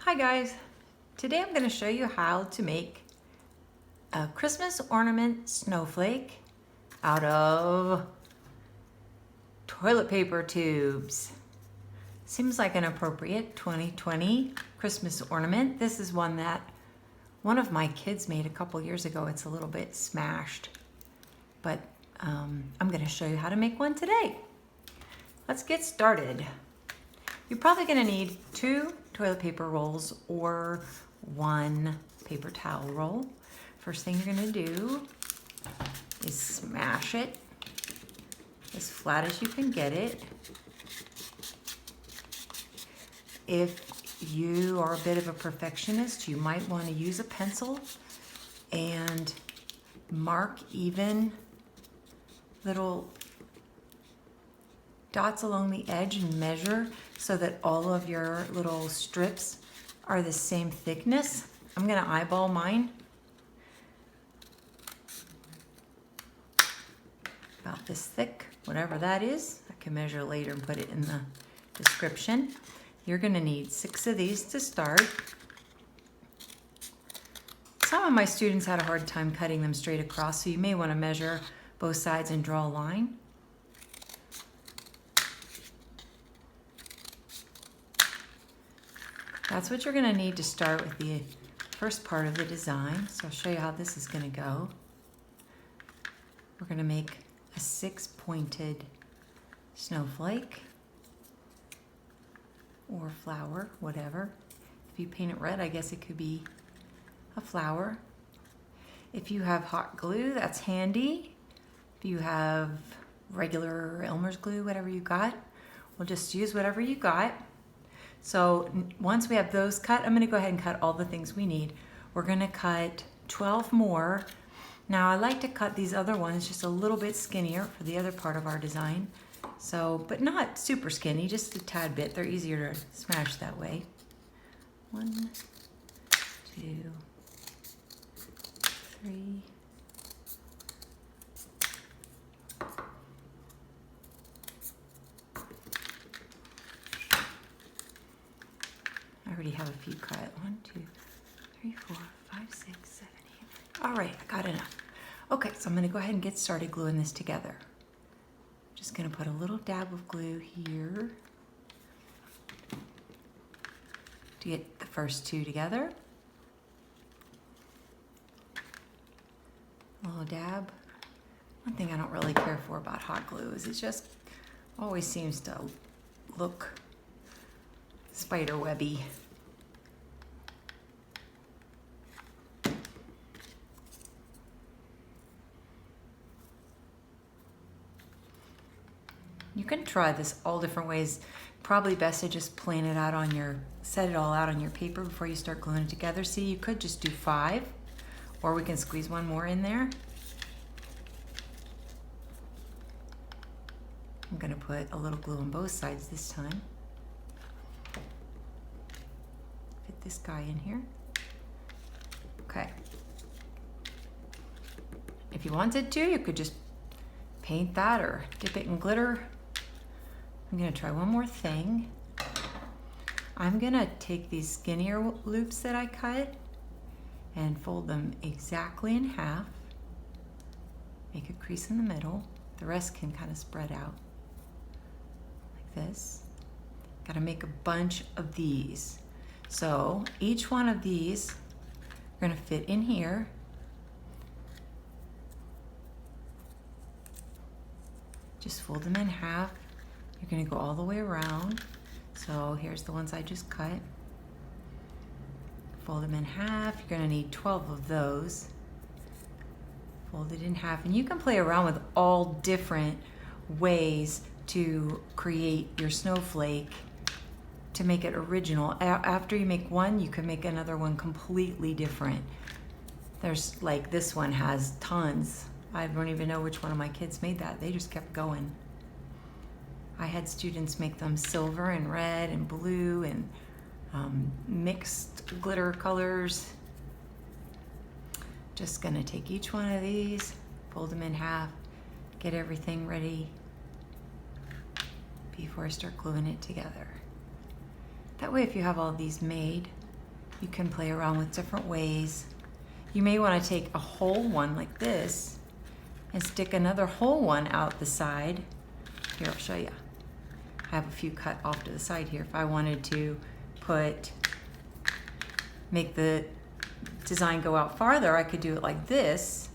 Hi guys, today I'm going to show you how to make a Christmas ornament snowflake out of toilet paper tubes. Seems like an appropriate 2020 Christmas ornament. This is one that one of my kids made a couple years ago. It's a little bit smashed, but I'm going to show you how to make one today. Let's get started. You're probably going to need 2 toilet paper rolls or 1 paper towel roll. First thing you're going to do is smash it as flat as you can get it. If you are a bit of a perfectionist, you might want to use a pencil and mark even little dots along the edge and measure so that all of your little strips are the same thickness. I'm going to eyeball mine. About this thick, whatever that is. I can measure later and put it in the description. You're going to need 6 of these to start. Some of my students had a hard time cutting them straight across, so you may want to measure both sides and draw a line. That's what you're going to need to start with the first part of the design. So I'll show you how this is going to go. We're going to make a 6-pointed snowflake or flower, whatever. If you paint it red, I guess it could be a flower. If you have hot glue, that's handy. If you have regular Elmer's glue, whatever you got, we'll just use whatever you got. So once we have those cut, I'm going to go ahead and cut all the things we need. We're going to cut 12 more. Now I like to cut these other ones just a little bit skinnier for the other part of our design. So, but not super skinny, just a tad bit. They're easier to smash that way. 1, 2, 3. I already have a few cut. 1, 2, 3, 4, 5, 6, 7, 8. All right, I got enough. Okay, so I'm going to go ahead and get started gluing this together. Just going to put a little dab of glue here to get the first 2 together. A little dab. One thing I don't really care for about hot glue is it just always seems to look spider webby. You can try this all different ways. Probably best to just plan it out on your, set it all out on your paper before you start gluing it together. See, you could just do 5, or we can squeeze 1 more in there. I'm gonna put a little glue on both sides this time. Fit this guy in here. Okay. If you wanted to, you could just paint that or dip it in glitter. I'm gonna try one more thing. I'm gonna take these skinnier loops that I cut and fold them exactly in half. Make a crease in the middle. The rest can kind of spread out like this. Gotta make a bunch of these. So each one of these are gonna fit in here. Just fold them in half. You're going to go all the way around. So here's the ones I just cut. Fold them in half. You're going to need 12 of those. Fold it in half. And you can play around with all different ways to create your snowflake to make it original. After you make one, you can make another one completely different. There's like this one has tons. I don't even know which one of my kids made that. They just kept going. I had students make them silver and red and blue and mixed glitter colors. Just gonna take each one of these, fold them in half, get everything ready before I start gluing it together. That way if you have all these made, You can play around with different ways. You may want to take a whole one like this and stick another whole one out the side. Here, I'll show you. I have a few cut off to the side here. If I wanted to make the design go out farther, I could do it like this,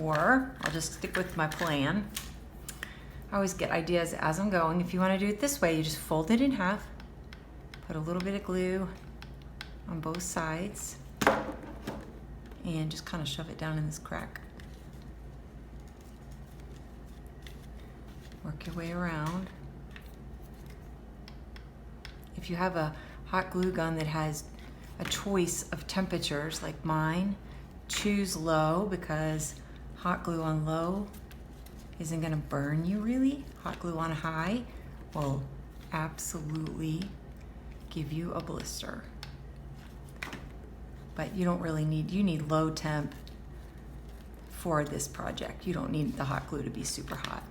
or I'll just stick with my plan. I always get ideas as I'm going. If you want to do it this way, you just fold it in half, put a little bit of glue on both sides, and just kind of shove it down in this crack. Work your way around. If you have a hot glue gun that has a choice of temperatures like mine, choose low, because hot glue on low isn't gonna burn you really. Hot glue on high will absolutely give you a blister. But you don't really need, you need low temp for this project. You don't need the hot glue to be super hot.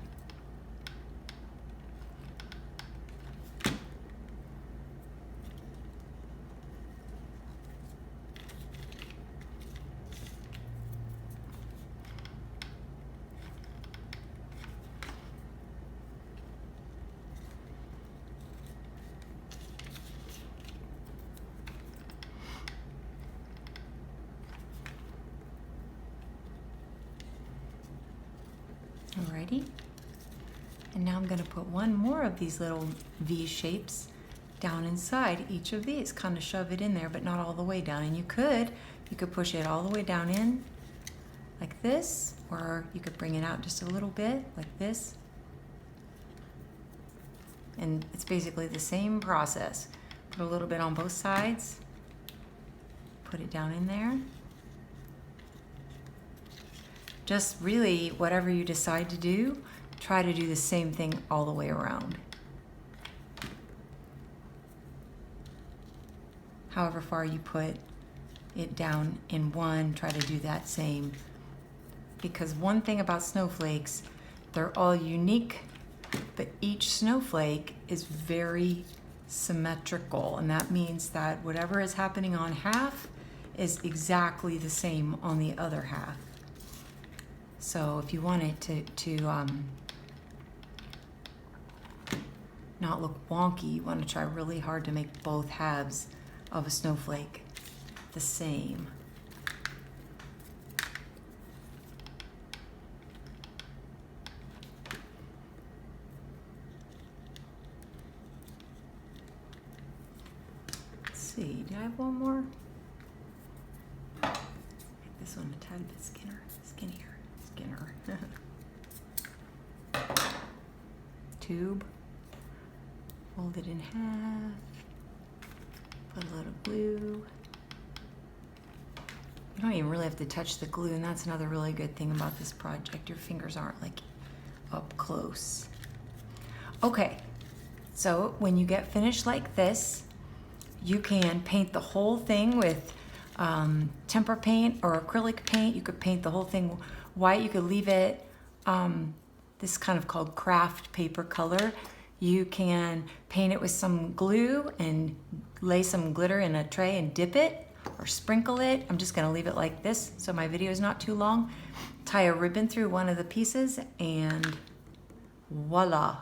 Alrighty, and now I'm going to put one more of these little V shapes down inside each of these, kind of shove it in there, but not all the way down. And you could push it all the way down in like this, or you could bring it out just a little bit like this. And it's basically the same process. Put a little bit on both sides, put it down in there. Just really, whatever you decide to do, try to do the same thing all the way around. However far you put it down in one, try to do that same. Because one thing about snowflakes, they're all unique, but each snowflake is very symmetrical. And that means that whatever is happening on half is exactly the same on the other half. So if you want it to not look wonky, you want to try really hard to make both halves of a snowflake the same. Let's see, do I have one more? Make this one a tad bit skinnier. Tube, fold it in half, put a little glue. You don't even really have to touch the glue, and that's another really good thing about this project. Your fingers aren't like up close. Okay, so when you get finished like this, you can paint the whole thing with tempera paint or acrylic paint. You could paint the whole thing white. You could leave it this is kind of called craft paper color. You can paint it with some glue and lay some glitter in a tray and dip it or sprinkle it. I'm just gonna leave it like this so my video is not too long. Tie a ribbon through one of the pieces and voila.